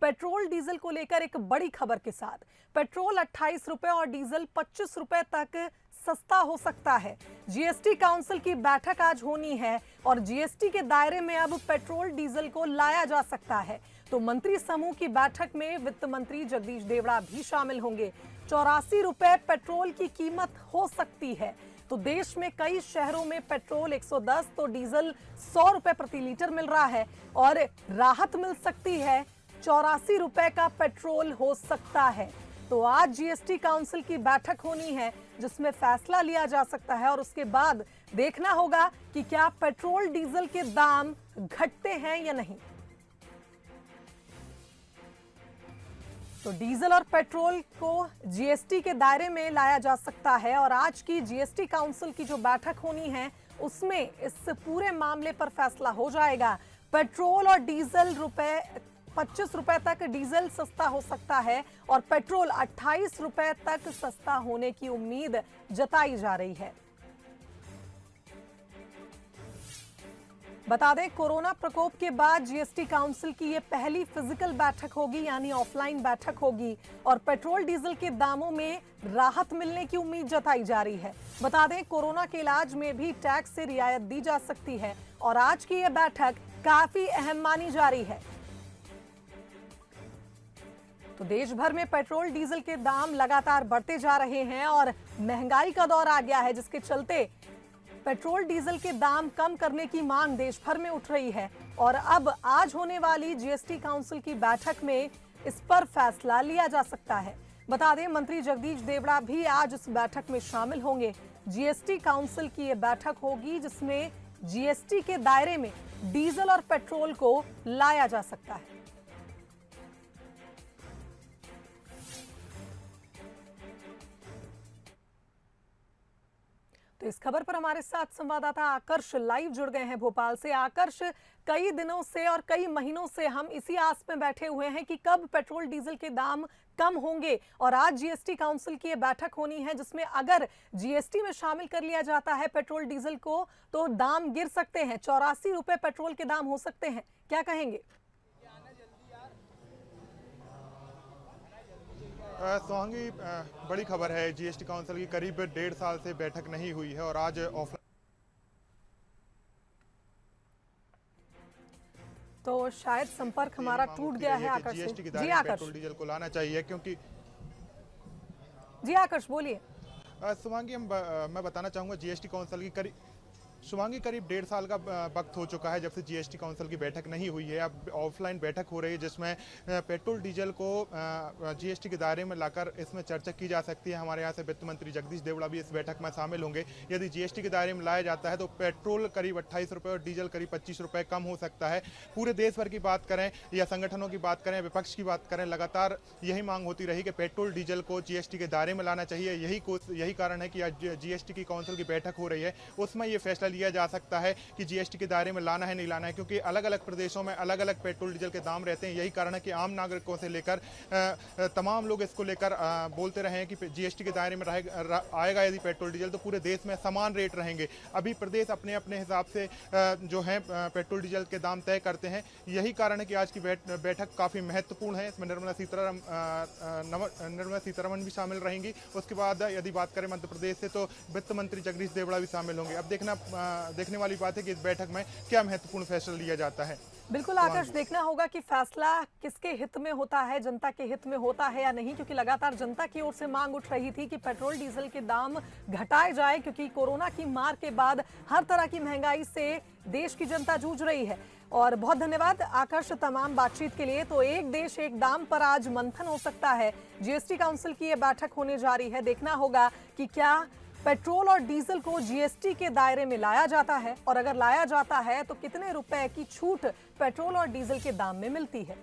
Petrol diesel को लेकर एक बड़ी खबर के साथ। पेट्रोल 28 रुपए और डीजल 25 रुपए तक सस्ता हो सकता है। जीएसटी काउंसिल की बैठक आज होनी है और जीएसटी के दायरे में अब पेट्रोल डीजल को लाया जा सकता है। तो मंत्री समूह की बैठक में वित्त मंत्री जगदीश देवड़ा भी शामिल होंगे। 84 रुपए पेट्रोल की कीमत हो सकती है। तो देश में कई शहरों में पेट्रोल 110 तो डीजल 100 रुपए प्रति लीटर मिल रहा है और राहत मिल सकती है। 84 रुपए का पेट्रोल हो सकता है। तो आज जीएसटी काउंसिल की बैठक होनी है जिसमें फैसला लिया जा सकता है और उसके बाद देखना होगा कि क्या पेट्रोल डीजल के दाम घटते हैं या नहीं। तो डीजल और पेट्रोल को जीएसटी के दायरे में लाया जा सकता है और आज की जीएसटी काउंसिल की जो बैठक होनी है उसमें इस पूरे मामले पर फैसला हो जाएगा। पेट्रोल और डीजल 25 रुपए तक डीजल सस्ता हो सकता है और पेट्रोल 28 रुपए तक सस्ता होने की उम्मीद जताई जा रही है। बता दें, कोरोना प्रकोप के बाद जीएसटी काउंसिल की ये पहली फिजिकल बैठक होगी, यानी ऑफलाइन बैठक होगी और पेट्रोल डीजल के दामों में राहत मिलने की उम्मीद जताई जा रही है। बता दें, कोरोना के इलाज में भी टैक्स से रियायत दी जा सकती है और आज की ये बैठक काफी अहम मानी जा रही है। तो देश भर में पेट्रोल डीजल के दाम लगातार बढ़ते जा रहे हैं और महंगाई का दौर आ गया है, जिसके चलते पेट्रोल डीजल के दाम कम करने की मांग देश भर में उठ रही है और अब आज होने वाली जीएसटी काउंसिल की बैठक में इस पर फैसला लिया जा सकता है। बता दें, मंत्री जगदीश देवड़ा भी आज इस बैठक में शामिल होंगे। जीएसटी काउंसिल की यह बैठक होगी जिसमें जीएसटी के दायरे में डीजल और पेट्रोल को लाया जा सकता है। तो इस खबर पर हमारे साथ संवाददाता आकर्ष लाइव जुड़ गए हैं भोपाल से। आकर्ष, कई दिनों से और कई महीनों से हम इसी आस में बैठे हुए हैं कि कब पेट्रोल डीजल के दाम कम होंगे और आज जीएसटी काउंसिल की ये बैठक होनी है जिसमें अगर जीएसटी में शामिल कर लिया जाता है पेट्रोल डीजल को तो दाम गिर सकते हैं। 84 रुपए पेट्रोल के दाम हो सकते हैं, क्या कहेंगे? सुहांगी, बड़ी खबर है। जीएसटी काउंसिल की करीब 1.5 साल से बैठक नहीं हुई है और आज ऑफलाइन तो शायद संपर्क हमारा टूट गया है आकर्ष। जीएसटी के जी दायरे में आकर्ष, पेट्रोल डीजल को लाना चाहिए क्योंकि जी आकर्ष बोलिए। सुहांगी, मैं बताना चाहूंगा जीएसटी काउंसिल की करीब 1.5 साल का वक्त हो चुका है जब से जीएसटी काउंसिल की बैठक नहीं हुई है। अब ऑफलाइन बैठक हो रही है जिसमें पेट्रोल डीजल को जीएसटी के दायरे में लाकर इसमें चर्चा की जा सकती है। हमारे यहाँ से वित्त मंत्री जगदीश देवड़ा भी इस बैठक में शामिल होंगे। यदि जीएसटी के दायरे में लाया जाता है तो पेट्रोल करीब 28 रुपये और डीजल करीब 25 रुपये कम हो सकता है। पूरे देश भर की बात करें या संगठनों की बात करें, विपक्ष की बात करें, लगातार यही मांग होती रही कि पेट्रोल डीजल को जीएसटी के दायरे में लाना चाहिए। यही कारण है कि आज जीएसटी की काउंसिल की बैठक हो रही है। उसमें यह फैसला लिया जा सकता है कि जीएसटी के दायरे में लाना है नहीं लाना है, क्योंकि अलग अलग प्रदेशों में अलग अलग पेट्रोल डीजल के दाम रहते हैं। यही कारण है कि आम नागरिकों से लेकर तमाम लोग इसको लेकर बोलते रहे हैं कि जीएसटी के दायरे में आएगा यदि पेट्रोल डीजल तो पूरे देश में समान रेट रहेंगे। अभी प्रदेश अपने अपने हिसाब से जो है पेट्रोल डीजल के दाम तय करते हैं। यही कारण है कि आज की बैठक काफी महत्वपूर्ण है। इसमें निर्मला सीतारमण भी शामिल रहेंगी। उसके बाद यदि बात करें मध्य प्रदेश से तो वित्त मंत्री जगदीश देवड़ा भी शामिल होंगे। अब देखने वाली बात है कि इस बैठक में क्या महत्वपूर्ण फैसला लिया जाता है। बिल्कुल आकाश, देखना होगा कि फैसला किसके हित में होता है, जनता के हित में होता है या नहीं, क्योंकि लगातार जनता की ओर से मांग उठ रही थी कि पेट्रोल डीजल के दाम घटाए जाए, क्योंकि कोरोना की मार के बाद हर तरह की महंगाई से देश की जनता जूझ रही है। और बहुत धन्यवाद आकाश तमाम बातचीत के लिए। तो एक देश एक दाम पर आज मंथन हो सकता है। जीएसटी काउंसिल की यह बैठक होने जा रही है। देखना होगा कि क्या पेट्रोल और डीजल को जीएसटी के दायरे में लाया जाता है और अगर लाया जाता है तो कितने रुपए की छूट पेट्रोल और डीजल के दाम में मिलती है।